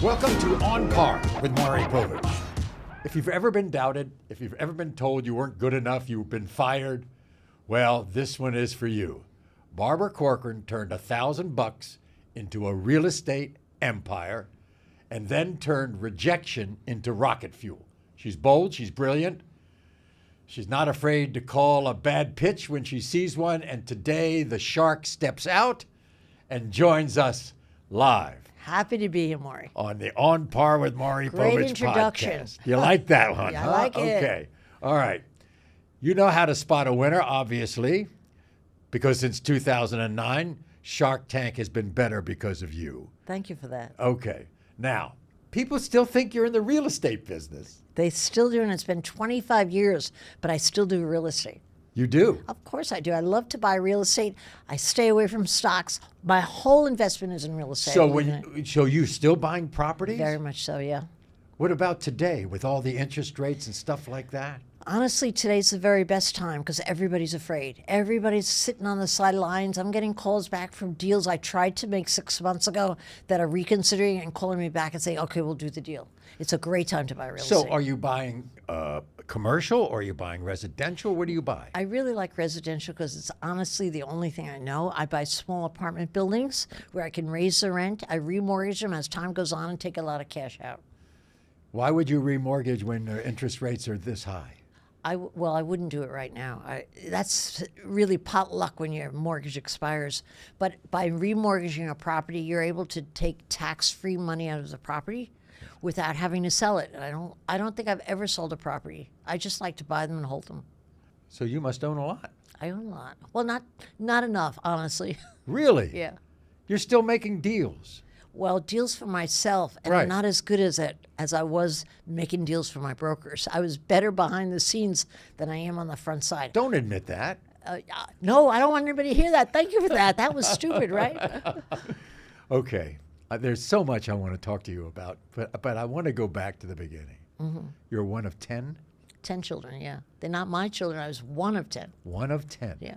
Welcome to On Par with Maury Povich. If you've ever been doubted, if you've ever been told you weren't good enough, you've been fired, well, this one is for you. Barbara Corcoran turned $1,000 into a real estate empire and then turned rejection into rocket fuel. She's bold, she's brilliant. She's not afraid to call a bad pitch when she sees one, and today the shark steps out and joins us live. Happy to be here, Maury. On the On Par with Maury Great Povich introduction. podcast. You like that one, Yeah, huh? I like it. Okay. All right. You know how to spot a winner, obviously, because since 2009, Shark Tank has been better because of you. Thank you for that. Okay. Now, people still think you're in the real estate business. They still do, and it's been 25 years, but I still do real estate. You do? Of course I do. I love to buy real estate. I stay away from stocks. My whole investment is in real estate. So you still buying properties? Very much so, yeah. What about today with all the interest rates and stuff like that? Honestly, today's the very best time because everybody's afraid. Everybody's sitting on the sidelines. I'm getting calls back from deals I tried to make 6 months ago that are reconsidering and calling me back and saying, okay, we'll do the deal. It's a great time to buy real estate. So are you buying commercial or are you buying residential? What do you buy? I really like residential because it's honestly the only thing I know. I buy small apartment buildings where I can raise the rent. I remortgage them as time goes on and take a lot of cash out. Why would you remortgage when interest rates are this high? I wouldn't do it right now. That's really pot luck when your mortgage expires. But by remortgaging a property, you're able to take tax-free money out of the property without having to sell it. And I don't think I've ever sold a property. I just like to buy them and hold them. So you must own a lot. I own a lot. Well, not enough, honestly. Really? Yeah. You're still making deals. Well, deals for myself, and Right. I'm not as good as I was making deals for my brokers. I was better behind the scenes than I am on the front side. Don't admit that. No, I don't want anybody to hear that. Thank you for that. That was stupid, right? Okay. There's so much I want to talk to you about, but I want to go back to the beginning. Mm-hmm. You're one of 10? 10 children, yeah. They're not my children. I was one of 10. One of 10. Yeah.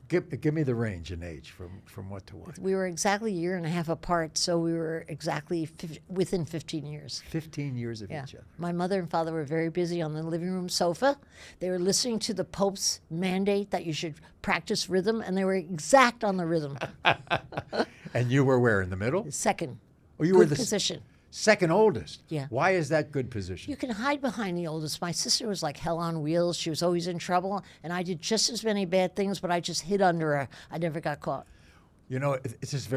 Give me the range in age from what to what. We were exactly a year and a half apart, so we were exactly within 15 years. 15 years of Yeah. each other. My mother and father were very busy on the living room sofa. They were listening to the Pope's mandate that you should practice rhythm, and they were exact on the rhythm. And you were where, in the middle? Second. Oh, you good were the position. second oldest. Yeah. Why is that good position? You can hide behind the oldest. My sister was like hell on wheels. She was always in trouble, and I did just as many bad things, but I just hid under her. I never got caught. You know, it's just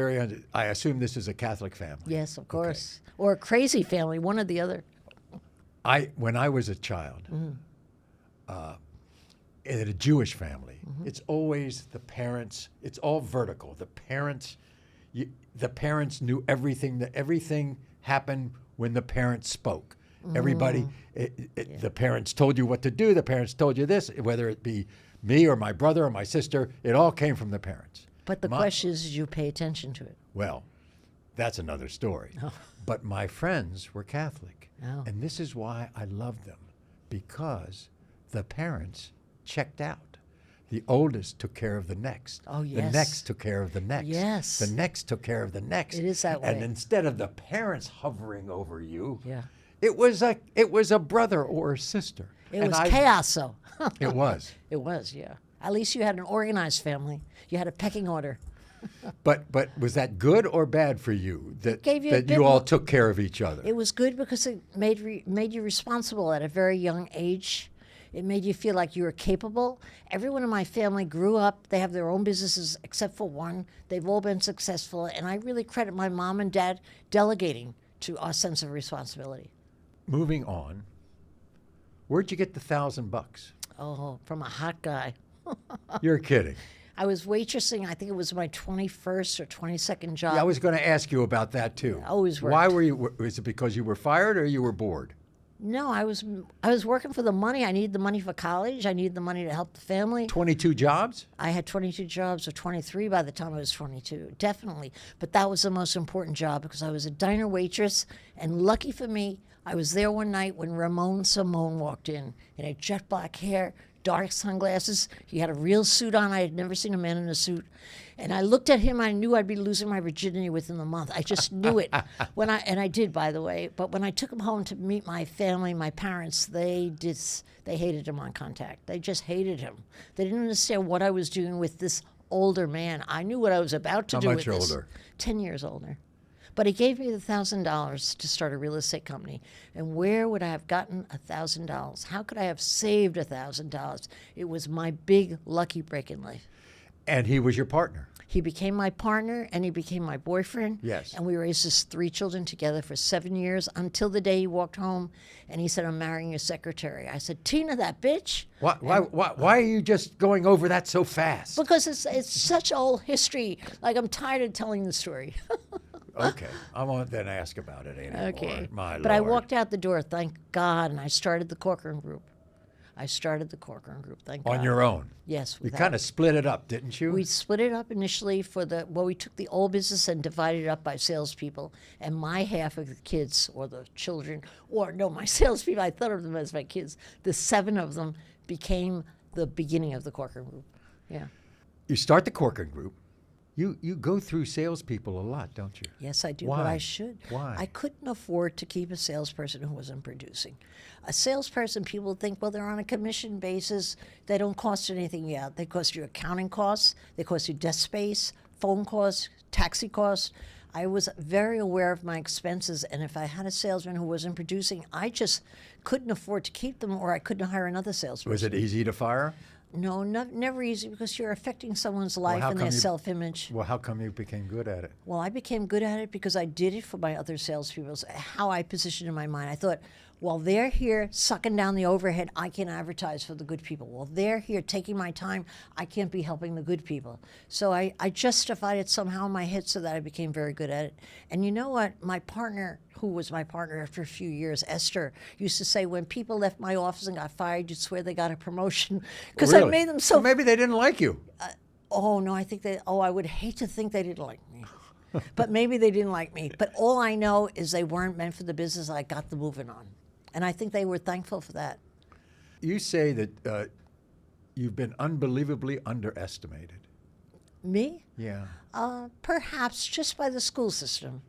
I assume this is a Catholic family. Yes, of course. Or a crazy family, one or the other. When I was a child, in a Jewish family, it's always the parents. It's all vertical. The parents knew everything. That everything happened when the parents spoke. Everybody, the parents told you what to do. The parents told you this, whether it be me or my brother or my sister. It all came from the parents. But the question is, did you pay attention to it? Well, that's another story. Oh. But my friends were Catholic. Oh. And this is why I loved them, because the parents checked out. The oldest took care of the next. Oh, The yes. next took care of the next. Yes. The next took care of the next. It is that And way. instead of the parents hovering over you, Yeah. it was a brother or a sister. It was chaos, though. It was. It was, yeah. At least you had an organized family. You had a pecking order. But was that good or bad for you that gave you a that bit you all more- took care of each other? It was good because it made you responsible at a very young age. It made you feel like you were capable. Everyone in my family grew up. They have their own businesses except for one. They've all been successful. And I really credit my mom and dad delegating to our sense of responsibility. Moving on, where'd you get the $1,000? Oh, from a hot guy. You're kidding. I was waitressing. I think it was my 21st or 22nd job. Yeah, I was going to ask you about that too. Always worked. Why were you? Was it because you were fired or you were bored? No, I was working for the money. I needed the money for college. I needed the money to help the family. 22 jobs? I had 22 jobs or 23 by the time I was 22, definitely. But that was the most important job because I was a diner waitress, and lucky for me, I was there one night when Ramon Simone walked in a jet black hair, dark sunglasses. He had a real suit on. I had never seen a man in a suit. And I looked at him. I knew I'd be losing my virginity within the month. I just knew it. And I did, by the way. But when I took him home to meet my family, my parents, they hated him on contact. They just hated him. They didn't understand what I was doing with this older man. I knew what I was about to do with this. How much older? 10 years older. But he gave me the $1,000 to start a real estate company. And where would I have gotten $1,000? How could I have saved $1,000? It was my big lucky break in life. And he was your partner. He became my partner, and he became my boyfriend. Yes. And we raised his 3 children together for 7 years until the day he walked home, and he said, "I'm marrying your secretary." I said, "Tina, that bitch." Why are you just going over that so fast? Because it's such old history. Like, I'm tired of telling the story. Okay, I won't then ask about it anymore. Okay. My But I Lord. walked out the door, thank God, and I started the Corcoran Group. Thank God. On your own. Yes. You kind of split it up, didn't you? We split it up initially we took the old business and divided it up by salespeople. And my half of the kids, or the children, my salespeople, I thought of them as my kids, the 7 of them became the beginning of the Corcoran Group. Yeah. You start the Corcoran Group. You go through salespeople a lot, don't you? Yes, I do, Why? but I should. Why? I couldn't afford to keep a salesperson who wasn't producing. A salesperson, people think, well, they're on a commission basis. They don't cost you anything yet. They cost you accounting costs. They cost you desk space, phone costs, taxi costs. I was very aware of my expenses, and if I had a salesman who wasn't producing, I just couldn't afford to keep them, or I couldn't hire another salesperson. Was it easy to fire? No, never easy, because you're affecting someone's life and their self-image. Well, how come you became good at it? Well, I became good at it because I did it for my other salespeople. How I positioned in my mind, I thought, while they're here sucking down the overhead, I can advertise for the good people. While they're here taking my time, I can't be helping the good people. So I justified it somehow in my head so that I became very good at it. And you know what? My partner, who was my partner after a few years, Esther, used to say, when people left my office and got fired, you'd swear they got a promotion. Because Really? I made them so... Well, maybe they didn't like you. No, I would hate to think they didn't like me. But maybe they didn't like me. But all I know is they weren't meant for the business. I got them moving on. And I think they were thankful for that. You say that you've been unbelievably underestimated. Me? Yeah. Perhaps just by the school system.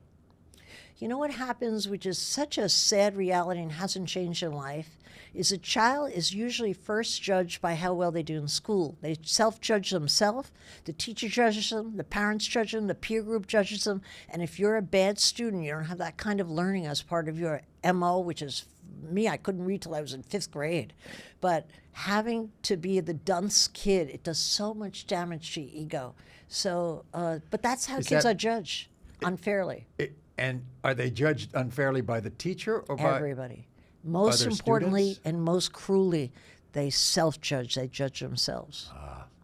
You know what happens, which is such a sad reality and hasn't changed in life, is a child is usually first judged by how well they do in school. They self-judge themselves, the teacher judges them, the parents judge them, the peer group judges them, and if you're a bad student, you don't have that kind of learning as part of your MO, which is me. I couldn't read till I was in 5th grade. But having to be the dunce kid, it does so much damage to your ego. So, but that's how kids are judged, unfairly. And are they judged unfairly by the teacher or by everybody? Most other importantly students? and most cruelly, they self-judge. They judge themselves.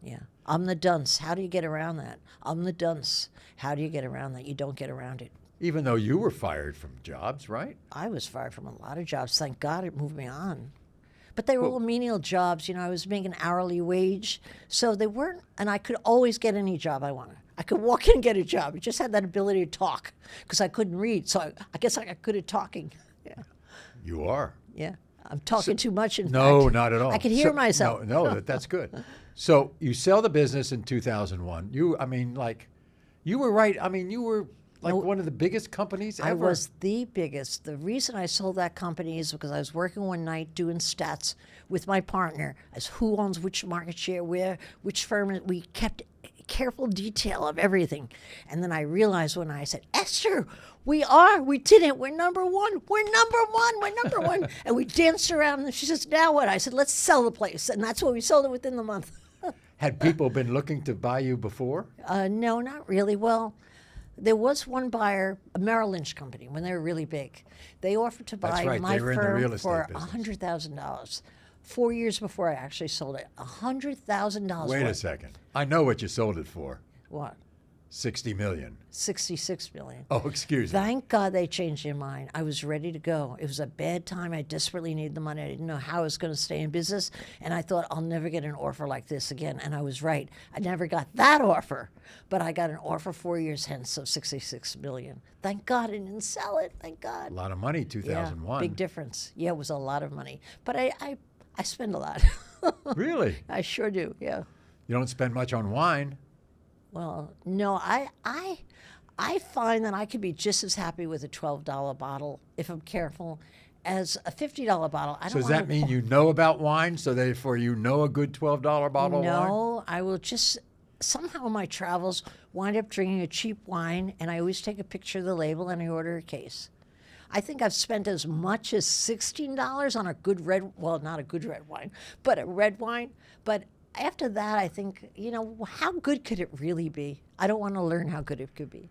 Yeah. I'm the dunce. How do you get around that? I'm the dunce. How do you get around that? You don't get around it. Even though you were fired from jobs, right? I was fired from a lot of jobs. Thank God it moved me on. But they were all menial jobs. You know, I was making hourly wage. So they weren't, and I could always get any job I wanted. I could walk in and get a job. I just had that ability to talk because I couldn't read. So I guess I got good at talking. Yeah. You are. Yeah. I'm talking too much, in fact. No, not at all. I can hear myself. No, that's good. So you sell the business in 2001. You were right. I mean, you were like one of the biggest companies ever. I was the biggest. The reason I sold that company is because I was working one night doing stats with my partner as who owns which market share, where, which firm. We kept careful detail of everything. And then I realized when I said, Esther, we did it. We're number one. We're number one. And we danced around and she says, now what? I said, let's sell the place. And that's what we sold it within the month. Had people been looking to buy you before? No, not really. Well, there was one buyer, a Merrill Lynch company, when they were really big. They offered to buy my firm for $100,000. 4 years before I actually sold it, $100,000. Wait a second. I know what you sold it for. What? $60 million. $66 million. Oh, excuse me. Thank God they changed their mind. I was ready to go. It was a bad time. I desperately needed the money. I didn't know how I was going to stay in business. And I thought, I'll never get an offer like this again. And I was right. I never got that offer. But I got an offer 4 years hence of $66 million. Thank God I didn't sell it. Thank God. A lot of money, 2001. Yeah, big difference. Yeah, it was a lot of money. But I spend a lot. Really? I sure do. Yeah. You don't spend much on wine. Well, no, I find that I could be just as happy with a $12 bottle if I'm careful as a $50 bottle. I So don't does wanna that mean you know about wine, so therefore you know a good $12 bottle of wine? No, I will just somehow in my travels wind up drinking a cheap wine, and I always take a picture of the label and I order a case. I think I've spent as much as $16 on a good red, well, not a good red wine, but a red wine. But after that, I think, how good could it really be? I don't want to learn how good it could be.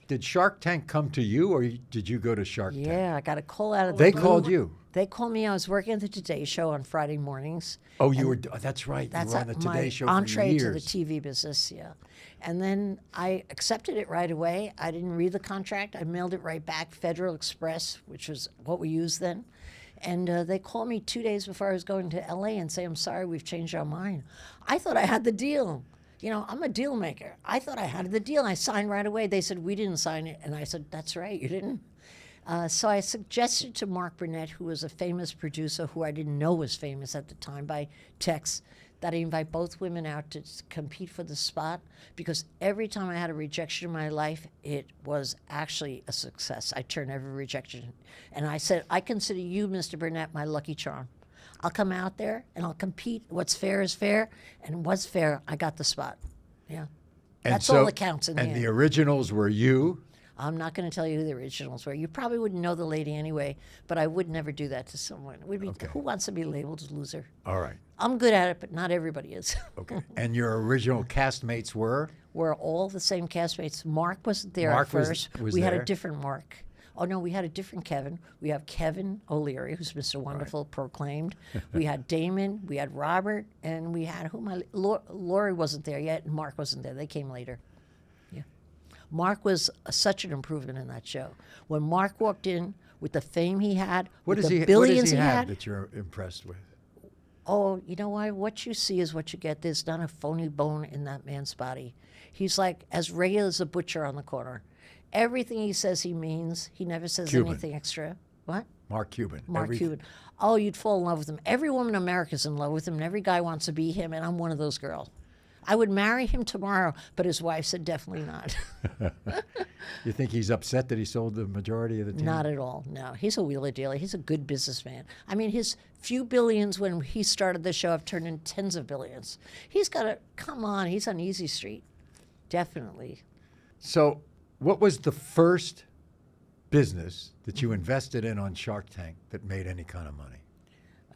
Did Shark Tank come to you, or did you go to Shark Tank? Yeah, I got a call out of the They blue. called you. They called me. I was working at the Today Show on Friday mornings. Oh, you were. That's right. That's you were on the my Today Show for entree years. to the TV business, yeah. And then I accepted it right away. I didn't read the contract. I mailed it right back, Federal Express, which was what we used then. And they called me 2 days before I was going to LA and say, I'm sorry, we've changed our mind. I thought I had the deal. I'm a deal maker. I thought I had the deal. I signed right away. They said, we didn't sign it. And I said, that's right, you didn't. So I suggested to Mark Burnett, who was a famous producer who I didn't know was famous at the time by text, that I invite both women out to compete for the spot, because every time I had a rejection in my life, it was actually a success. I turned every rejection. And I said, I consider you, Mr. Burnett, my lucky charm. I'll come out there and I'll compete. What's fair is fair. And what's fair, I got the spot. Yeah. And That's so- all that counts in the And end. the originals were you. I'm not going to tell you who the originals were. You probably wouldn't know the lady anyway, but I would never do that to someone. It would be, Okay. who wants to be labeled a loser? All right. I'm good at it, but not everybody is. Okay. And your original castmates were? We're all the same castmates. Mark wasn't there Mark at was- first. was we had there. a different Mark. Oh, no, we had a different Kevin. We have Kevin O'Leary, who's Mr. Wonderful, proclaimed. We had Damon, we had Robert, and we had Lori wasn't there yet, and Mark wasn't there. They came later. Yeah. Mark was such an improvement in that show. When Mark walked in with the fame he had, What with does the he billions have that you're impressed with? Oh, you know why? What you see is what you get. There's not a phony bone in that man's body. He's like as regular as a butcher on the corner. Everything he says he means. He never says Cuban. anything extra. What? Mark Cuban. Mark Cuban. Oh, you'd fall in love with him. Every woman in America's in love with him, and every guy wants to be him, and I'm one of those girls. I would marry him tomorrow, but his wife said definitely not. You think he's upset that he sold the majority of the team? Not at all. No, he's a wheeler dealer. He's a good businessman. I mean, his few billions when he started the show have turned into tens of billions. He's got to, come on, he's on easy street. Definitely. So, what was the first business that you invested in on Shark Tank that made any kind of money?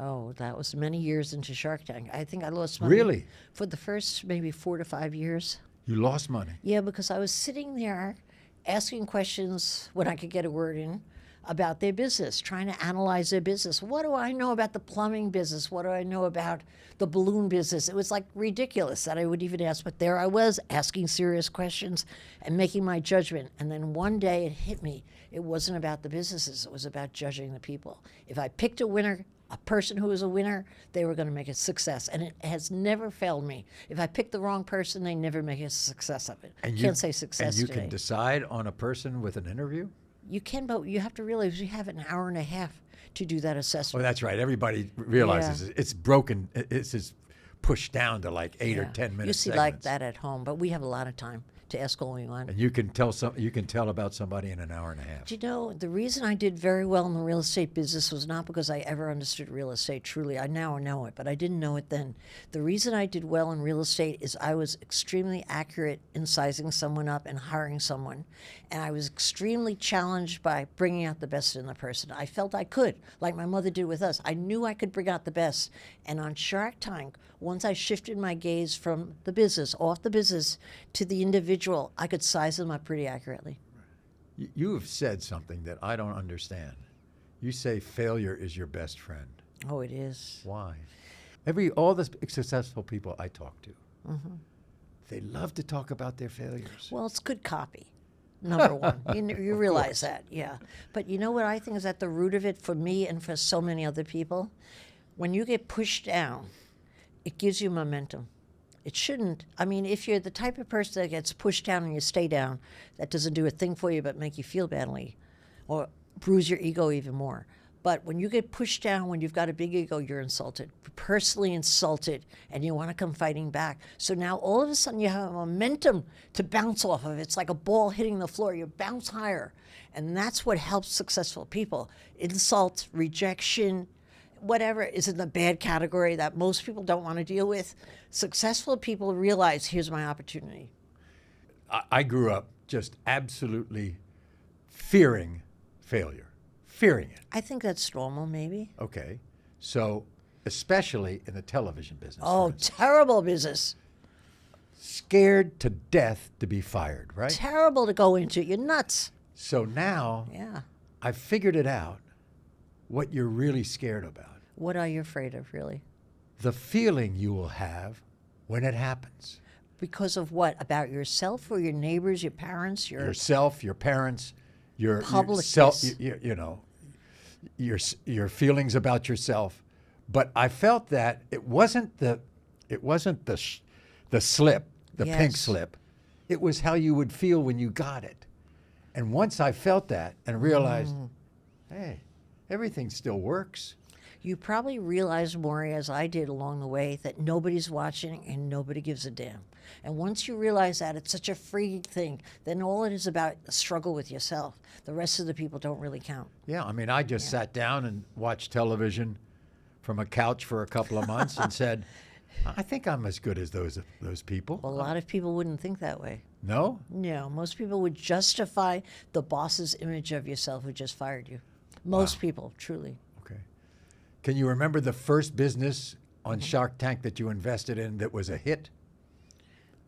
Oh, that was many years into Shark Tank. I think I lost money. Really? For the first maybe 4 to 5 years. You lost money. Yeah, because I was sitting there asking questions when I could get a word in about their business, trying to analyze their business. What do I know about the plumbing business? What do I know about the balloon business? It was like ridiculous that I would even ask, but there I was asking serious questions and making my judgment. And then one day it hit me. It wasn't about the businesses. It was about judging the people. If I picked a winner, a person who was a winner, they were going to make a success. And it has never failed me. If I pick the wrong person, they never make a success of it. And Can't say success And you today. can decide on a person with an interview? You can, but you have to realize you have an hour and a half to do that Oh, assessment. that's right. Everybody realizes it's broken. It's just pushed down to like 8 or Yeah. 10 minutes. You see like that at home, but we have a lot of time to ask all we want. And you can tell about somebody in an hour and a half. Do you know, the reason I did very well in the real estate business was not because I ever understood real estate truly. I now know it, but I didn't know it then. The reason I did well in real estate is I was extremely accurate in sizing someone up and hiring someone. And I was extremely challenged by bringing out the best in the person. I felt I could, like my mother did with us. I knew I could bring out the best. And on Shark Tank, once I shifted my gaze from the business, off the business, to the individual, I could size them up pretty accurately. You have said something that I don't understand. You say failure is your best friend. Oh, it is. Why? All the successful people I talk to, they love to talk about their failures. Well, it's good copy, number one. You realize that, yeah. But you know what I think is at the root of it for me and for so many other people? When you get pushed down, it gives you momentum. It shouldn't. I mean, if you're the type of person that gets pushed down and you stay down, that doesn't do a thing for you but make you feel badly or bruise your ego even more. But when you get pushed down, when you've got a big ego, you're insulted, personally insulted, and you want to come fighting back. So now all of a sudden you have a momentum to bounce off of. It's like a ball hitting the floor. You bounce higher. And that's what helps successful people. Insult, rejection, whatever is in the bad category that most people don't want to deal with. Successful people realize, here's my opportunity. I grew up just absolutely fearing failure, fearing it. I think that's normal, maybe. Okay. So, especially in the television business. Oh, terrible business. Scared to death to be fired, right? Terrible to go into. You're nuts. So now Yeah. I've figured it out what you're really scared about. What are you afraid of, really? The feeling you will have when it happens. Because of what? About yourself or your neighbors, your parents, Yourself, your parents, your Publicness. self, you know, your feelings about yourself. But I felt that it wasn't the slip, the pink Yes. slip. It was how you would feel when you got it. And once I felt that and realized, hey, everything still works. You probably realize, Maury, as I did along the way, that nobody's watching and nobody gives a damn. And once you realize that, it's such a free thing. Then all it is about a struggle with yourself. The rest of the people don't really count. Yeah, I mean, I just sat down and watched television from a couch for a couple of months and said, I think I'm as good as those people. Well, a lot of people wouldn't think that way. No? No, most people would justify the boss's image of yourself who just fired you. Most people, truly. Okay. Can you remember the first business on Shark Tank that you invested in that was a hit?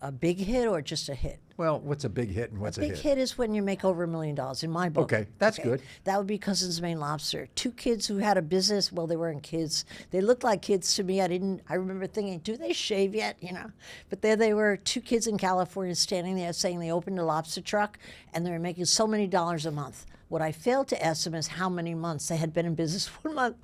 A big hit or just a hit? Well, what's a big hit and what's a hit? Big hit is when you make over $1 million, in my book. Okay, that's good. That would be Cousin's Maine Lobster. Two kids who had a business. Well, they weren't kids. They looked like kids to me. I remember thinking, do they shave yet? You know. But there they were, two kids in California standing there saying they opened a lobster truck and they were making so many dollars a month. What I failed to ask them is how many months. They had been in business 1 month.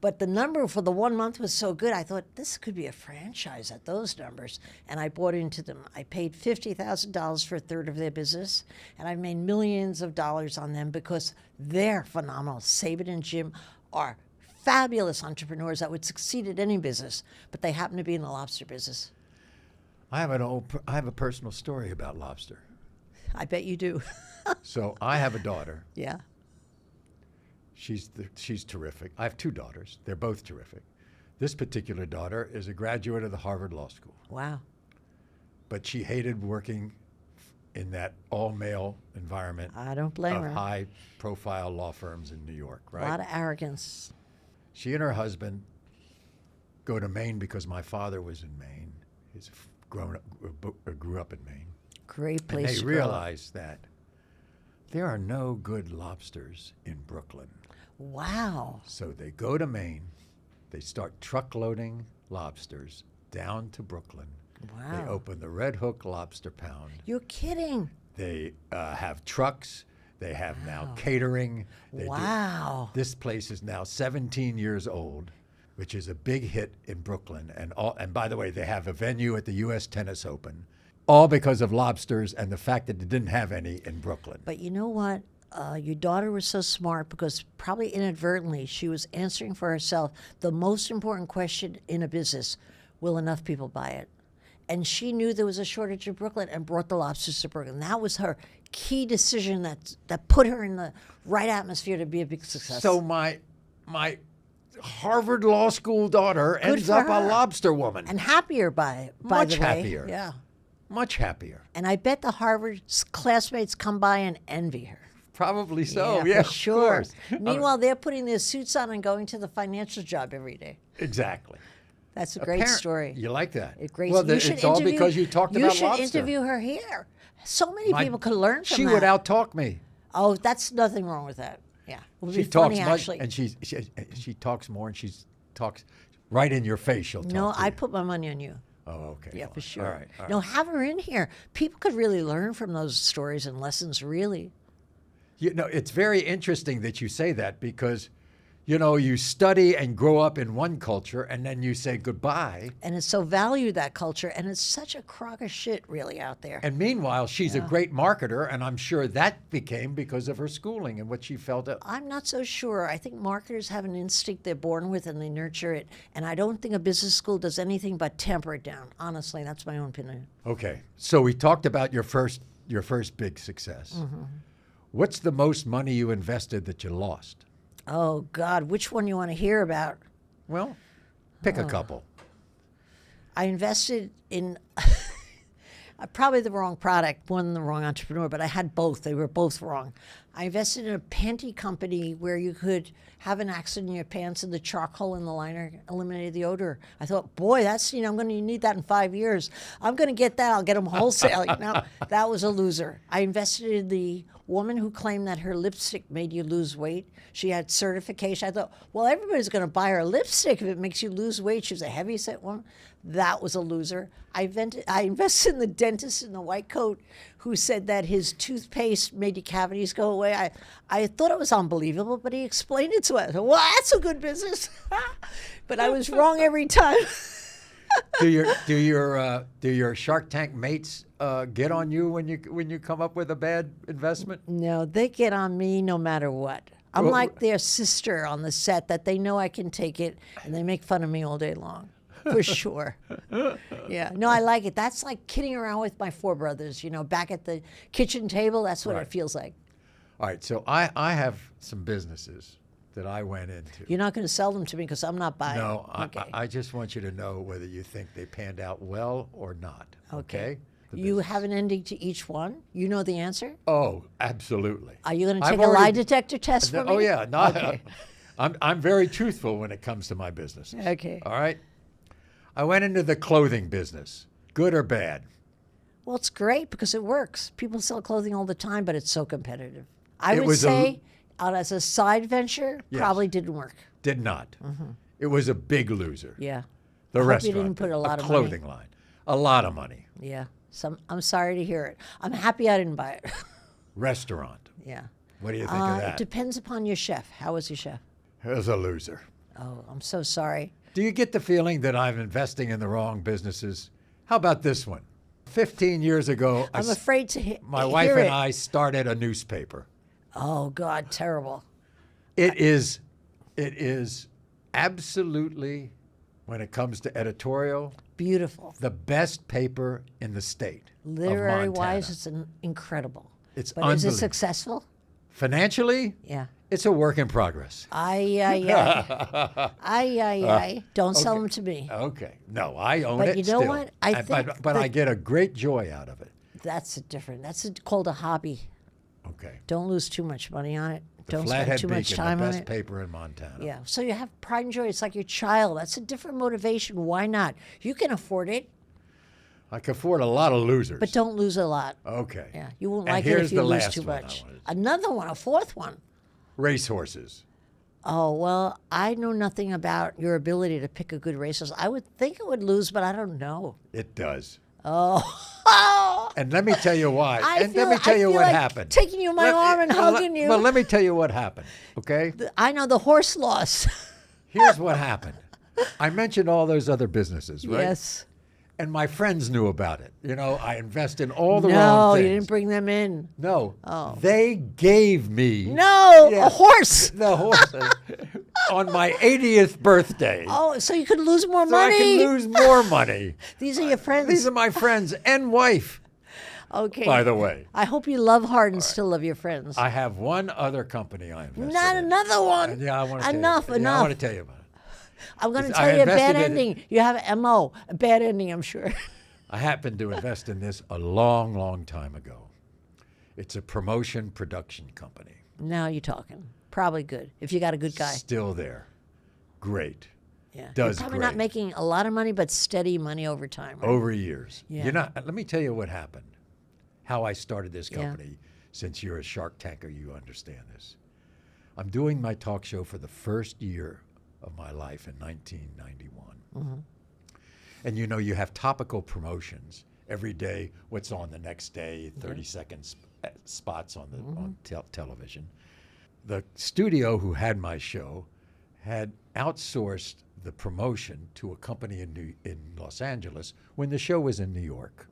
But the number for the 1 month was so good, I thought this could be a franchise at those numbers. And I bought into them. I paid $50,000 for a third of their business. And I've made millions of dollars on them because they're phenomenal. Sabin and Jim are fabulous entrepreneurs that would succeed at any business. But they happen to be in the lobster business. I have a personal story about lobster. I bet you do. So I have a daughter. Yeah. She's terrific. I have two daughters. They're both terrific. This particular daughter is a graduate of the Harvard Law School. Wow. But she hated working in that all-male environment I don't blame of her. high-profile law firms in New York, right? A lot of arrogance. She and her husband go to Maine because my father was in Maine. He's grew up in Maine. Great place And they to grow up. realized that there are no good lobsters in Brooklyn. Wow. So they go to Maine. They start truckloading lobsters down to Brooklyn. Wow. They open the Red Hook Lobster Pound. You're kidding. They have trucks. They have now catering. Wow. This place is now 17 years old, which is a big hit in Brooklyn. And by the way, they have a venue at the U.S. Tennis Open, all because of lobsters and the fact that they didn't have any in Brooklyn. But you know what? Your daughter was so smart because probably inadvertently she was answering for herself the most important question in a business: will enough people buy it? And she knew there was a shortage in Brooklyn and brought the lobsters to Brooklyn. That was her key decision that put her in the right atmosphere to be a big success. So my Harvard Law School daughter ends for up a her. lobster woman. And happier by Much the way. happier. Yeah. Much happier. And I bet the Harvard classmates come by and envy her. Probably so. for Yeah, of sure. course. Meanwhile, they're putting their suits on and going to the financial job every day. Exactly. That's a great story. You like that? A great. Well, you should it's all interview- because you talked about lobster. You should interview her here. So many people could learn from She that. would outtalk me. Oh, that's nothing wrong with that. Yeah, it would She be funny talks much, actually. and she talks more, and she talks right in your face. She'll talk No, to I you. put my money on you. Oh, okay. Yeah, fine. for sure. All right. All right. No, have her in here. People could really learn from those stories and lessons. Really. You know, it's very interesting that you say that because You know, you study and grow up in one culture, and then you say goodbye. And it's so valued, that culture, and it's such a crock of shit really out there. And meanwhile, she's a great marketer, and I'm sure that became because of her schooling and what she felt. I'm not so sure. I think marketers have an instinct they're born with and they nurture it. And I don't think a business school does anything but temper it down. Honestly, that's my own opinion. Okay, so we talked about your first big success. What's the most money you invested that you lost? Oh, God, which one you want to hear about? Well, pick a couple. I invested in probably the wrong product, one the wrong entrepreneur, but I had both. They were both wrong. I invested in a panty company where you could have an accident in your pants and the charcoal in the liner eliminated the odor. I thought, boy, that's, I'm going to need that in 5 years. I'm going to get that. I'll get them wholesale. That was a loser. I invested in the woman who claimed that her lipstick made you lose weight. She had certification. I thought, well, everybody's going to buy her lipstick if it makes you lose weight. She was a heavy-set woman. That was a loser. I invested in the dentist in the white coat who said that his toothpaste made your cavities go away. I thought it was unbelievable, but he explained it to us. Well, that's a good business. But I was wrong every time. Do your Shark Tank mates get on you when you come up with a bad investment? No, they get on me no matter what. I'm like their sister on the set that they know I can take it, and they make fun of me all day long, for sure. Yeah, no, I like it. That's like kidding around with my four brothers, back at the kitchen table. That's what it feels like. All right, so I have some businesses that I went into. You're not going to sell them to me because I'm not buying. No, Okay. I just want you to know whether you think they panned out well or not. Okay? You have an ending to each one? You know the answer? Oh, absolutely. Are you going to take a lie detector test for me? Oh, yeah. No, Okay. I'm very truthful when it comes to my business. Okay. All right? I went into the clothing business. Good or bad? Well, it's great because it works. People sell clothing all the time, but it's so competitive. I It would was say, as a side venture, Yes. probably didn't work. Did not. It was a big loser. Yeah. The I hope restaurant. you didn't put a lot of clothing line. A lot of money. Yeah. I'm sorry to hear it. I'm happy I didn't buy it. Restaurant. Yeah. What do you think of It that? depends upon your chef. How was your chef? It was a loser. Oh, I'm so sorry. Do you get the feeling that I'm investing in the wrong businesses? How about this one? 15 years ago, I'm afraid to hear my wife it. and I started a newspaper. Oh, God, terrible. It is absolutely, when it comes to editorial, Beautiful. the best paper in the state. Literary of Montana. wise, it's incredible. It's But is it unbelievable. successful? Financially, Yeah. it's a work in progress. Don't sell them to me. Okay. No, I own But it you know still. what? I think but I that- get a great joy out of it. That's called a hobby. Okay. Don't lose too much money on it. The Don't spend Flathead too much Beacon, time the on best it. paper in Montana. Yeah. So you have pride and joy. It's like your child. That's a different motivation. Why not? You can afford it, I can afford a lot of losers. but don't lose a lot. Okay. Yeah. You won't And like it here's if you the lose last too one I much. wanted. Another one, a fourth one. Racehorses. Oh, well, I know nothing about your ability to pick a good racehorse. I would think it would lose, but I don't know. It does. Oh. And let me tell you why. I and feel- let me tell I you feel what like happened. taking you in my arm and hugging you. Well, let me tell you what happened, okay? I know the horse loss. Here's what happened. I mentioned all those other businesses, right? Yes. And my friends knew about it. I invest in all the No, wrong things. you didn't bring them in. No. Oh. They gave me No, Yeah. a horse. the horses on my 80th birthday. Oh, so you could lose more so money. I can lose more money. These are your friends. These are my friends and wife, okay. by the way. I hope you love hard and still love your friends. I have one other company I invested Not in. another one. Yeah, I want to Enough, tell you. Yeah, I enough. want to tell you about it. I'm going to I tell you a bad invested in it. ending. You have an MO, a bad ending, I'm sure. I happened to invest in this a long, long time ago. It's a promotion production company. Now you're talking. Probably good if you got a good guy. Still there. Great. Yeah. does You're probably great. not making a lot of money, but steady money over time. Right? Over years. Yeah. Let me tell you what happened. How I started this Yeah. company. Since you're a Shark Tanker, you understand this. I'm doing my talk show for the first year of my life in 1991. Mm-hmm. And you have topical promotions every day. What's on the next day? 30-second spots on the on television. The studio who had my show had outsourced the promotion to a company in Los Angeles when the show was in New York.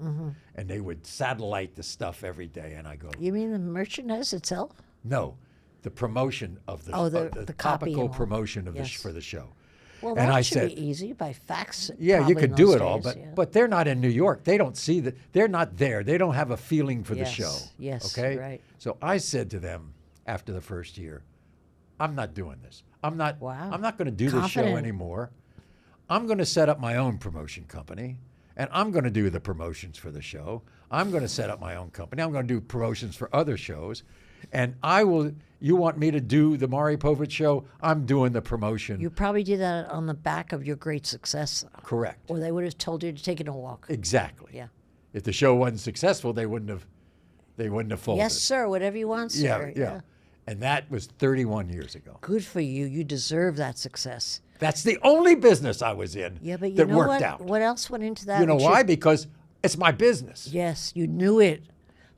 And they would satellite the stuff every day. And I go, You mean the merchandise itself? no, the promotion of the, the copy topical and all. promotion of Yes. for the show. Well, And that I should said, be easy by fax. yeah, you probably could in do those it all, days, but they're not in New York. They don't see that. They're not there. They don't have a feeling for the Yes, show. yes, Okay. right. So I said to them after the first year, I'm not doing this. I'm not. Wow. I'm not going to do this show Confident. anymore. I'm going to set up my own promotion company, and I'm going to do the promotions for the show. I'm going to set up my own company. I'm going to do promotions for other shows, and I will. You want me to do the Maury Povich show? I'm doing the promotion. You probably did that on the back of your great success, Correct. or they would have told you to take it a walk. Exactly. Yeah. If the show wasn't successful, they wouldn't have folded. Yes, sir. Whatever you want, sir. Yeah. And that was 31 years ago. Good for you. You deserve that success. That's the only business I was in Yeah, but you that know worked what? out. What else went into that? You know which why? Because it's my business. Yes, you knew it.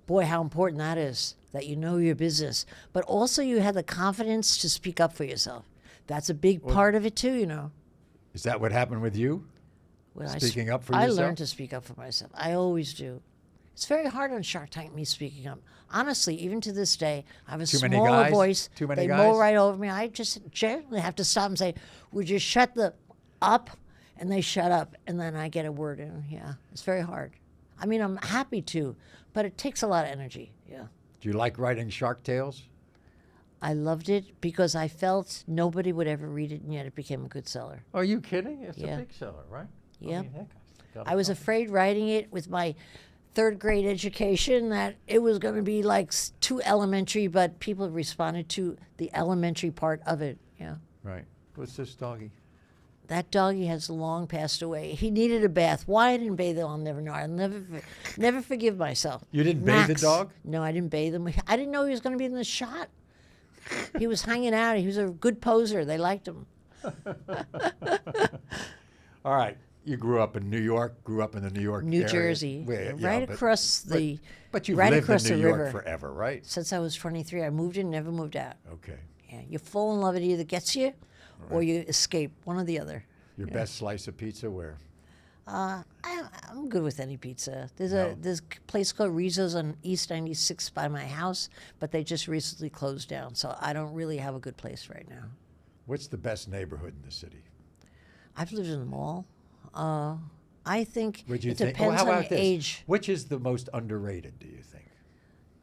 Boy, how important that is, that you know your business. But also you had the confidence to speak up for yourself. That's a big part of it too, you know. Is that what happened with you? When Speaking up for I yourself? learned to speak up for myself. I always do. It's very hard on Shark Tank, me speaking up. Honestly, even to this day, I have a Too many smaller guys? voice. Too many they guys? mow right over me. I just generally have to stop and say, would you shut the up? And they shut up, and then I get a word in. Yeah, it's very hard. I mean, I'm happy to, but it takes a lot of energy. Yeah. Do you like writing Shark Tales? I loved it because I felt nobody would ever read it, and yet it became a good seller. Are you kidding? It's Yeah. a big seller, right? Yeah. I mean, heck, got I was afraid writing it with my third grade education that it was going to be like too elementary, but people responded to the elementary part of it. Yeah. Right. What's this doggy? That doggy has long passed away. He needed a bath. Why I didn't bathe him, I'll never know. I'll never forgive myself. You didn't bathe the Max. dog? No, I didn't bathe him. I didn't know he was going to be in the shot. He was hanging out. He was a good poser. They liked him. All right. You grew up in New York, grew up in the New York New area. Jersey, Yeah, right but- across the, But you've right lived across in New the York river. forever, right? Since I was 23, I moved in, never moved out. Okay. Yeah, you fall in love, it either gets you, or you escape. One or the other. Your best slice of pizza where? I'm good with any pizza. There's a place called Rizzo's on East 96 by my house, but they just recently closed down, so I don't really have a good place right now. What's the best neighborhood in the city? I've lived in them all. I think Would you it think? depends how on about your this? age. Which is the most underrated, do you think?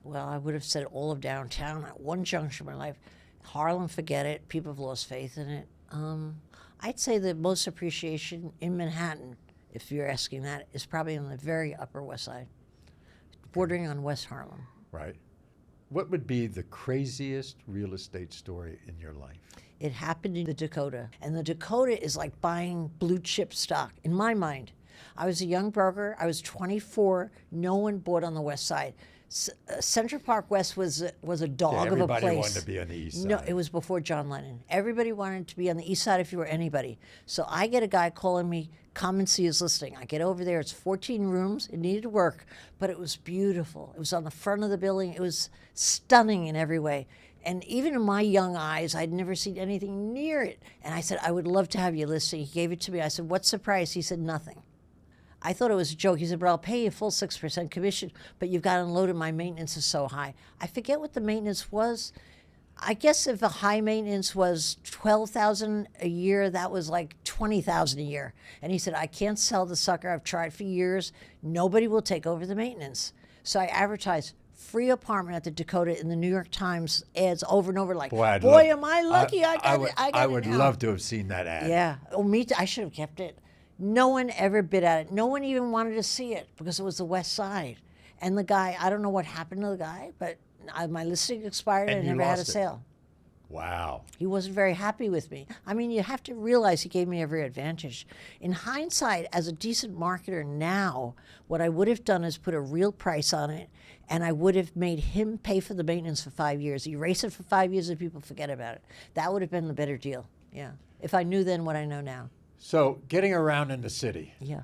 Well, I would have said all of downtown at one juncture in my life. Harlem, forget it. People have lost faith in it. I'd say the most appreciation in Manhattan, if you're asking that, is probably on the very Upper West Side, bordering on West Harlem. Right. What would be the craziest real estate story in your life? It happened in the Dakota. And the Dakota is like buying blue chip stock, in my mind. I was a young broker. I was 24. No one bought on the West Side. Central Park West was a dog of a everybody place. wanted to be on the east side. No, it was before John Lennon. Everybody wanted to be on the east side if you were anybody. So I get a guy calling me, come and see his listing. I get over there. It's 14 rooms. It needed work, but it was beautiful. It was on the front of the building. It was stunning in every way. And even in my young eyes, I'd never seen anything near it. And I said, I would love to have your listing. He gave it to me. I said, what's the price? He said, nothing. I thought it was a joke. He said, but I'll pay you full 6% commission, but you've got to unload it. My maintenance is so high. I forget what the maintenance was. I guess if a high maintenance was $12,000 a year, that was like $20,000 a year. And he said, I can't sell the sucker. I've tried for years. Nobody will take over the maintenance. So I advertised free apartment at the Dakota in the New York Times ads over and over like, boy, am I lucky. I would love to have seen that ad. Yeah. Oh, me too. I should have kept it. No one ever bid at it. No one even wanted to see it because it was the West Side. And the guy, I don't know what happened to the guy, but my listing expired and I you never had a lost it. sale. Wow. He wasn't very happy with me. I mean, you have to realize he gave me every advantage. In hindsight, as a decent marketer now, what I would have done is put a real price on it, and I would have made him pay for the maintenance for 5 years. Erase it for 5 years and people forget about it. That would have been the better deal, yeah, if I knew then what I know now. So getting around in the city, Yeah.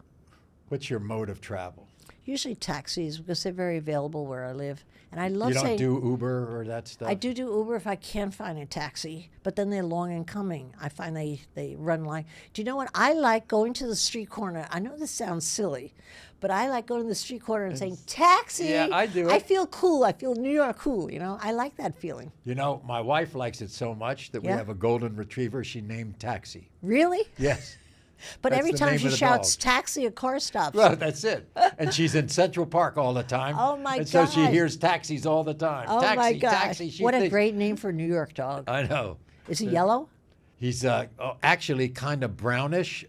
what's your mode of travel? Usually taxis because they're very available where I live. And I love You don't saying do Uber or that stuff? I do Uber if I can find a taxi, but then they're long in coming. I find they run like. Do you know what? I like going to the street corner. I know this sounds silly, but I like going to the street corner and saying, taxi. Yeah, I do I it. feel cool. I feel New York cool. I like that feeling. You know, my wife likes it so much that we Yeah? have a golden retriever she named Taxi. Really? Yes. But That's every the time name she of the shouts dog. taxi, a car stops. Well, that's it. And she's in Central Park all the time. Oh, my And so she God. hears taxis all the time. Oh, taxi, my gosh. taxi. She What a thinks- great name for a New York dog. I know. Is he yellow? He's actually kind of brownish,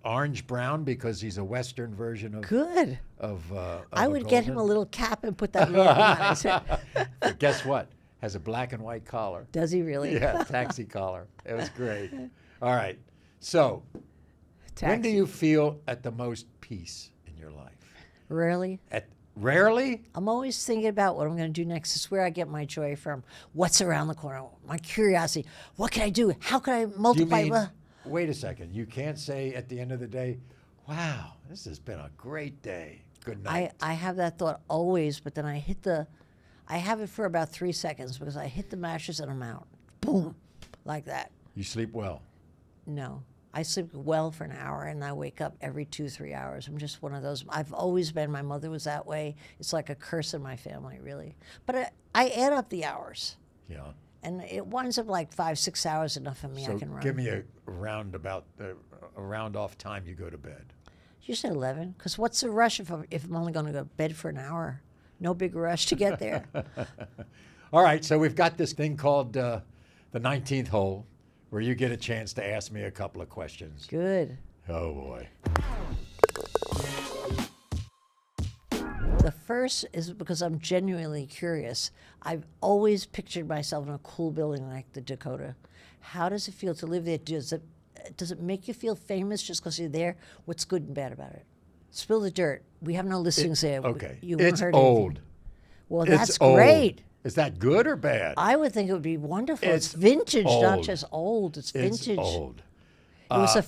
orange brown, because he's a Western version of Good. of I a would get him a golden. little cap and put that name on his head. But guess what? Has a black and white collar. Does he really? Yeah, taxi collar. It was great. All right. So, when do Taxi. you feel at the most peace in your life? Rarely. Rarely? I'm always thinking about what I'm going to do next. It's where I get my joy from. What's around the corner? My curiosity. What can I do? How can I Do you multiply? mean, wait a second. You can't say at the end of the day, wow, this has been a great day. Good night. I have that thought always, but then I have it for about 3 seconds because I hit the mattress and I'm out. Boom. Like that. You sleep well. No. I sleep well for an hour and I wake up every 2-3 hours. I'm just one of those. I've always been. My mother was that way. It's like a curse in my family, really. But I add up the hours. Yeah. And it winds up like 5-6 hours enough for me. So I can run. give me a round off time you go to bed. Usually 11. Because what's the rush if I'm only going to go to bed for an hour? No big rush to get there. All right, so we've got this thing called the 19th hole, where you get a chance to ask me a couple of questions. Good. Oh, boy. The first is because I'm genuinely curious. I've always pictured myself in a cool building like the Dakota. How does it feel to live there? Does it make you feel famous just because you're there? What's good and bad about it? Spill the dirt. We have no listings there. Okay. You won't It's heard anything. old. Well, It's that's old. great. Is that good or bad? I would think it would be wonderful. It's It's vintage, not old. just old. It's vintage. It's old. It was the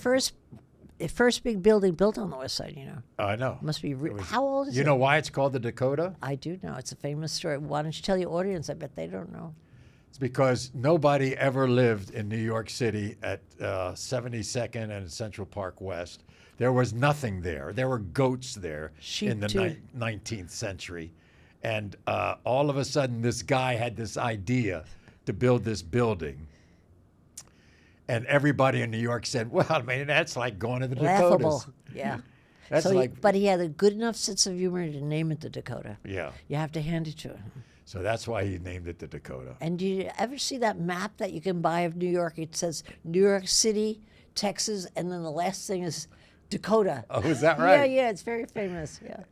first big building built on the west side, I know. Must be. It was- How old is it? You know why it's called the Dakota? I do know. It's a famous story. Why don't you tell your audience? I bet they don't know. It's because nobody ever lived in New York City at 72nd and Central Park West. There was nothing there. There were goats there Sheep, in the too. 19th century. And all of a sudden, this guy had this idea to build this building. And everybody in New York said, well, I mean, that's like going to the Laughable. Dakotas. Yeah. That's So like, but he had a good enough sense of humor to name it the Dakota. yeah. You have to hand it to him. So that's why he named it the Dakota. And do you ever see that map that you can buy of New York? It says New York City, Texas, and then the last thing is Dakota. Oh, is that Yeah, right? yeah, it's very famous. Yeah.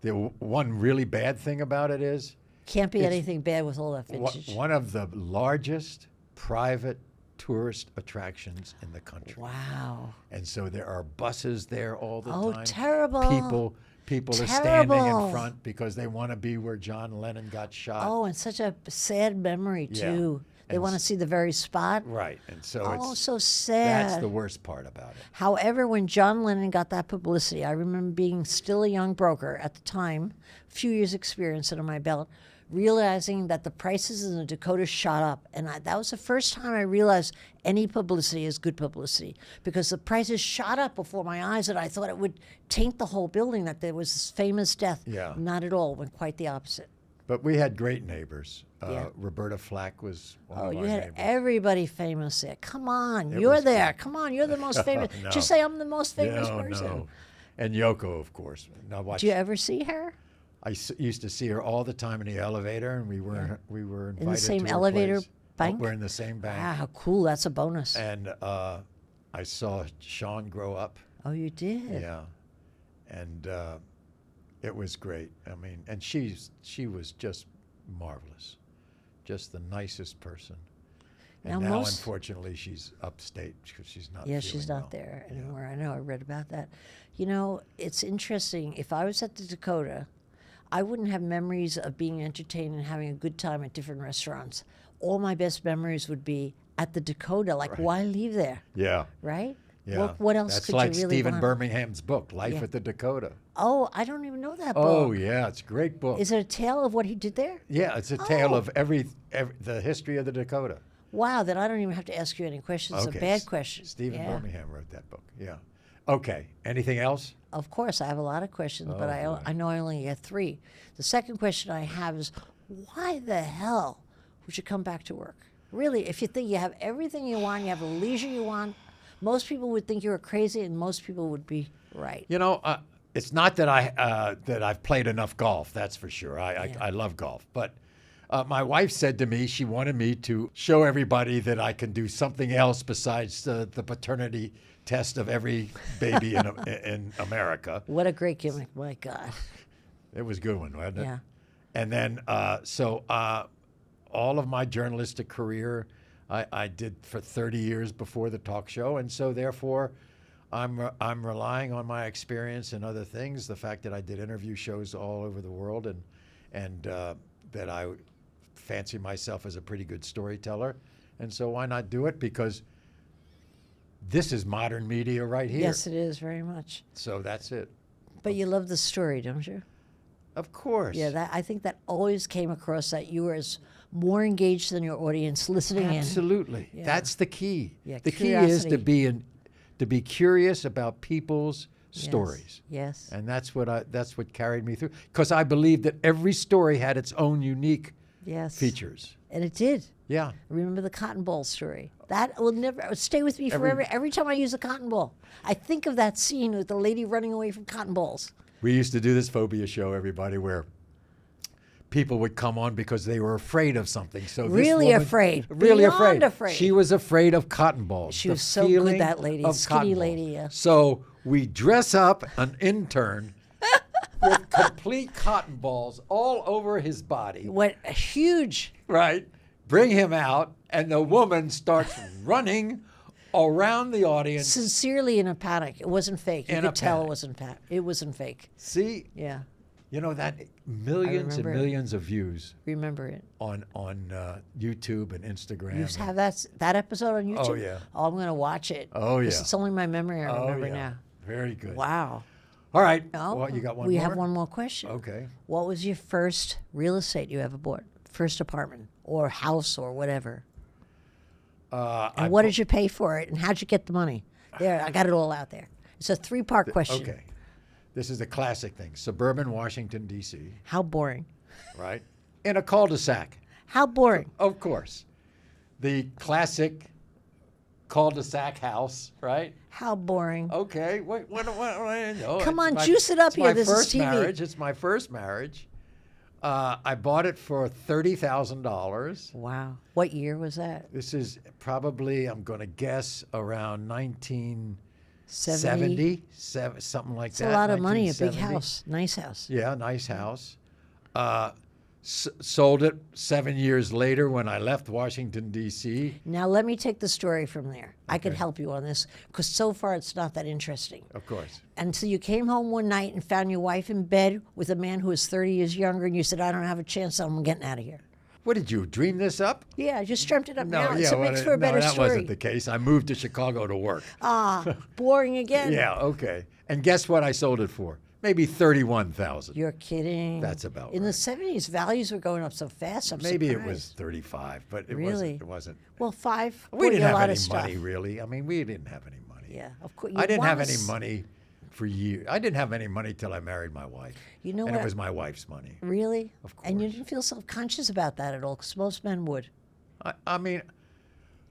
The one really bad thing about it is Can't be It's- anything bad with all that Wha- vintage. one of the largest private tourist attractions in the country. Wow. And so there are buses there all the Oh, time. terrible. People are standing Terrible. in front because they want to be where John Lennon got shot. Oh, and such a sad memory, Yeah. too. They And want to see the very spot. Right. And so Oh, it's so sad. that's the worst part about it. However, when John Lennon got that publicity, I remember being still a young broker at the time, a few years' experience under my belt, realizing that the prices in the Dakota shot up. And that was the first time I realized any publicity is good publicity because the prices shot up before my eyes and I thought it would taint the whole building, that there was this famous death. Yeah. Not at all, went quite the opposite. But we had great neighbors. Yeah. Roberta Flack was one Oh, of you our had neighbors. everybody famous there. Come on, It you're was there. great. Come on, you're the most famous. No. Just say I'm the most famous No, person. no. And Yoko, of course. Now watch. Do you ever see her? I used to see her all the time in the elevator, and we were invited same to her elevator place. bank? We're in the same bank, Wow, how cool. That's a bonus. and I saw Sean grow up. Oh, you did? Yeah, and it was great. I mean, and she was just marvelous, just the nicest person. And Now now, most- unfortunately, she's upstate because she's not. Yeah, feeling she's not well. there anymore. I know. I read about that. You know, it's interesting. If I was at the Dakota, I wouldn't have memories of being entertained and having a good time at different restaurants. All my best memories would be at the Dakota. Like, why leave there, Yeah. right? Yeah. What else That's could like you really Stephen want? Birmingham's book, Life Yeah. at the Dakota. Oh, I don't even know that book. Oh, yeah, it's a great book. Is it a tale of what he did there? Yeah, it's a tale Oh. of the history of the Dakota. Wow, then I don't even have to ask you any questions. It's a bad question. Stephen Yeah. Birmingham wrote that book. Yeah. Okay. Anything else? Of course, I have a lot of questions, but boy. I know I only get 3. The second question I have is, why the hell would you come back to work? Really, if you think you have everything you want, you have the leisure you want, most people would think you were crazy, and most people would be right. You know, it's not that I've played enough golf. That's for sure. I love golf, but my wife said to me she wanted me to show everybody that I can do something else besides the paternity test of every baby in America. What a great gimmick! My God. It was a good one, wasn't it? Yeah. And then all of my journalistic career, I did for 30 years before the talk show, and so therefore, I'm relying on my experience and other things. The fact that I did interview shows all over the world, and that I fancy myself as a pretty good storyteller, and so why not do it? Because this is modern media right here. Yes, it is very much. So that's it. But you love the story, don't you? Of course. Yeah, I think that always came across that you were as more engaged than your audience listening in. Absolutely. Yeah. That's the key. Yeah, the key is curiosity. to be curious about people's stories. Yes. And that's what carried me through, because I believe that every story had its own unique Yes. features. And it did. Yeah. Remember the cotton ball story? That will never stay with me forever. Every time I use a cotton ball, I think of that scene with the lady running away from cotton balls. We used to do this phobia show, everybody, where people would come on because they were afraid of something. So Really this woman, afraid. Really Beyond afraid. She was afraid of cotton balls. She the was so feeling good, that lady, of skinny cotton balls. lady, yeah. So we dress up an intern with complete cotton balls all over his body. What huge. Right. Bring him out, and the woman starts running around the audience. Sincerely in a panic. It wasn't fake. You In a could tell panic. it wasn't fake. See, Yeah. you know that millions and remember it. millions of views Remember it. on YouTube and Instagram. You have that episode on YouTube? Oh, yeah. Oh, I'm going to watch it. Oh, yeah. It's only my memory I Oh, remember yeah. now. Very good. Wow. All right. Oh, Well, you got one we more? have one more question. Okay. What was your first real estate you ever bought? First apartment or house or whatever? And what did you pay for it? And how'd you get the money? There, I got it all out there. It's a 3-part question. Okay. This is the classic thing. Suburban Washington, D.C., How boring. right? In a cul-de-sac. How boring. Of course. The classic cul-de-sac house, right? How boring. Okay. What, no, Come it's on, my- juice it up it's here. My This is first TV. marriage. It's my first marriage. I bought it for $30,000. Wow. What year was that? This is probably, I'm going to guess, around 70? 1970, something like It's that. a lot of money, a big 1970. house. Nice house. Yeah, nice house. Sold it 7 years later when I left Washington, D.C. Now, let me take the story from there. I could Okay. help you on this because so far it's not that interesting. Of course. Until you came home one night and found your wife in bed with a man who was 30 years younger, and you said, I don't have a chance, so I'm getting out of here. What did you dream this up? Yeah, I just dreamt it up now. yeah, So it well, makes for a better that story. wasn't the case. I moved to Chicago to work. Boring again. Yeah, okay. And guess what I sold it for? Maybe $31,000. You're kidding. That's about In right. the 70s, values were going up so fast. I'm Maybe it surprised. was 35, but it Really? wasn't. Well, 5. We bought didn't you a have lot any of stuff. money, really. I mean, we didn't have any money. Yeah, of course. I didn't have any money for years. I didn't have any money till I married my wife. You know and what? it was my wife's money. Really? Of And you course. didn't feel self-conscious about that at all, because most men would. I mean,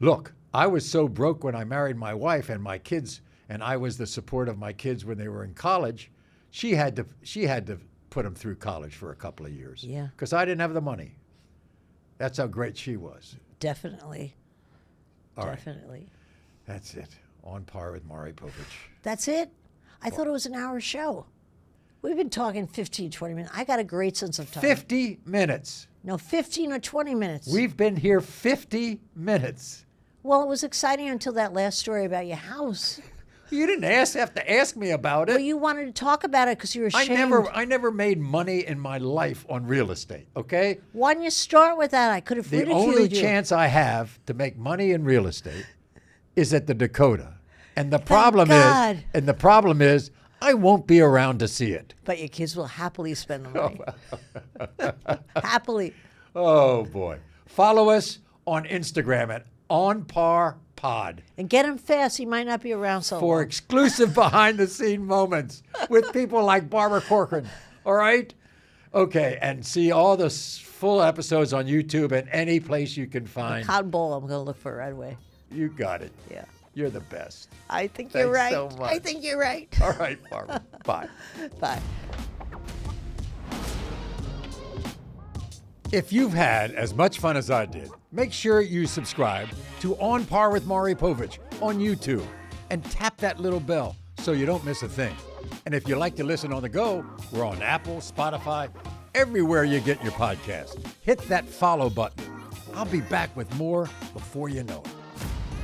look, I was so broke when I married my wife and my kids, and I was the support of my kids when they were in college. She had to put them through college for a couple of years. Yeah. Because I didn't have the money. That's how great she was. Definitely. All right. Definitely. That's it. On par with Maury Povich. That's it? I thought it was an hour show. We've been talking 15, 20 minutes. I got a great sense of time. 50 minutes. No, 15 or 20 minutes. We've been here 50 minutes. Well, it was exciting until that last story about your house. You didn't have to ask me about it. Well, you wanted to talk about it because you were ashamed. I never made money in my life on real estate, okay? Why didn't you start with that? I could have The ridiculed only you. chance I have to make money in real estate is at the Dakota. And the problem God. is, I won't be around to see it. But your kids will happily spend the money. Happily. Oh boy! Follow us on Instagram at OnParPod And get him fast. He might not be around so for long. exclusive behind-the-scene moments with people like Barbara Corcoran. All right? Okay, and see all the full episodes on YouTube and any place you can find. Cotton Bowl, I'm going to look for right away. You got it. Yeah. You're the best. I think you're Thanks right. so much. I think you're right. All right, Barbara. Bye. Bye. If you've had as much fun as I did, make sure you subscribe to On Par with Maury Povich on YouTube and tap that little bell so you don't miss a thing. And if you like to listen on the go, we're on Apple, Spotify, everywhere you get your podcast. Hit that follow button. I'll be back with more before you know it.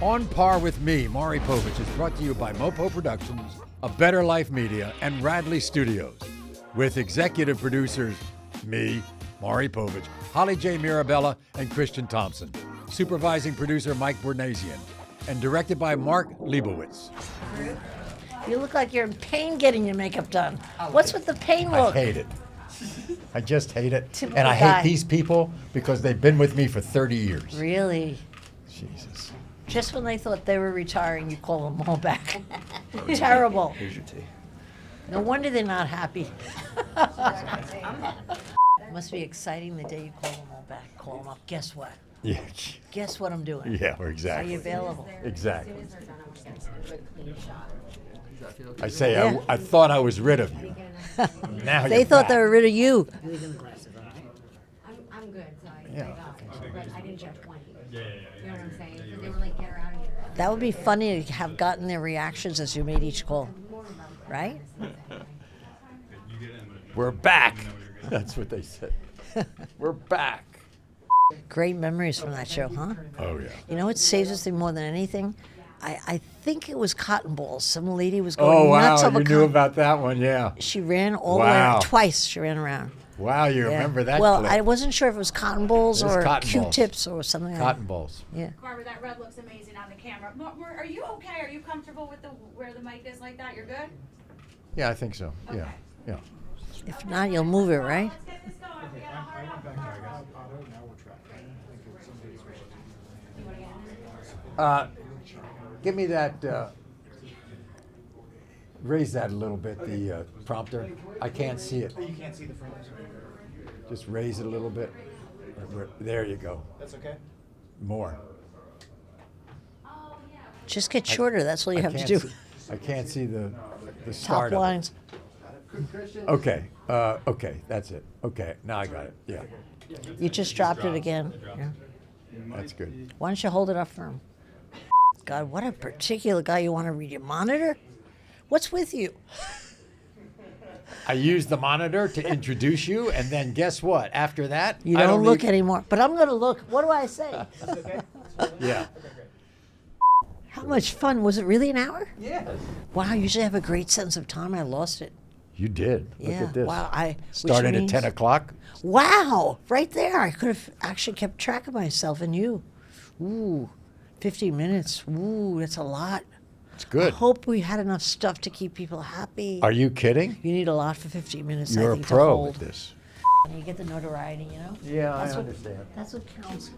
On Par with me, Maury Povich, is brought to you by Mopo Productions, A Better Life Media, and Radley Studios, with executive producers, me, Maury Povich, Holly J. Mirabella, and Christian Thompson. Supervising producer Mike Bornasian, and directed by Mark Leibowitz. You look like you're in pain getting your makeup done. What's with the pain look? I hate it. I just hate it. Typical And I guy. hate these people because they've been with me for 30 years. Really? Jesus. Just when they thought they were retiring, you call them all back. Terrible. Here's your tea. No wonder they're not happy. Must be exciting the day you call them all back. Call them up. Guess what? Yeah, Guess what I'm doing? yeah, Are exactly. you available? Exactly. I I say, Yeah. I thought I was rid of you. Now They you're thought they back. were rid of you. I'm good, so I Yeah. got it. But I didn't check 20. You know what I'm saying? So they were like, get her out of here. That would be funny to have gotten their reactions as you made each call. Right? We're back. That's what they said. We're back. Great memories from that show, huh? Oh, yeah. You know what saves us more than anything? I think it was cotton balls. Some lady was going Oh, wow. nuts over You knew about that one, yeah. She ran all the way Wow. around. Twice she ran around. Wow, you Yeah. remember that Well, clip. I wasn't sure if it was cotton balls It was or cotton balls. Q-tips or something Cotton like balls. that. Yeah. Barbara, that red looks amazing on the camera. Are you okay? Are you comfortable with where the mic is like that? You're good? Yeah, I think so. Yeah, yeah. If not, you'll move it, right? Let's get this going. We got a hard Give me that, raise that a little bit, the prompter. I can't see it. You can't see the front. Just raise it a little bit. There you go. That's okay. More. Just get shorter. That's all you have to can't do. see- I can't see the Top start of it. lines. Okay, okay, that's it. Okay, now I got it. Yeah, You just dropped it again. Yeah. that's good. Why don't you hold it up for him? God, what a particular guy you want to read your monitor? What's with you? I used the monitor to introduce you, and then guess what? After that, You I don't look even- anymore. But I'm going to look. What do I say? Yeah. How much fun? Was it really an hour? Yes. Wow, you usually have a great sense of time. I lost it. You did. Look Yeah. at this. Wow. Which Started at means- 10 o'clock. Wow, right there. I could have actually kept track of myself and you. Ooh, 50 minutes. Ooh, that's a lot. It's good. I hope we had enough stuff to keep people happy. Are you kidding? You need a lot for 50 minutes. You're I a think, pro to hold. with this. And you get the notoriety, you know? Yeah, That's I what- understand. That's what counts.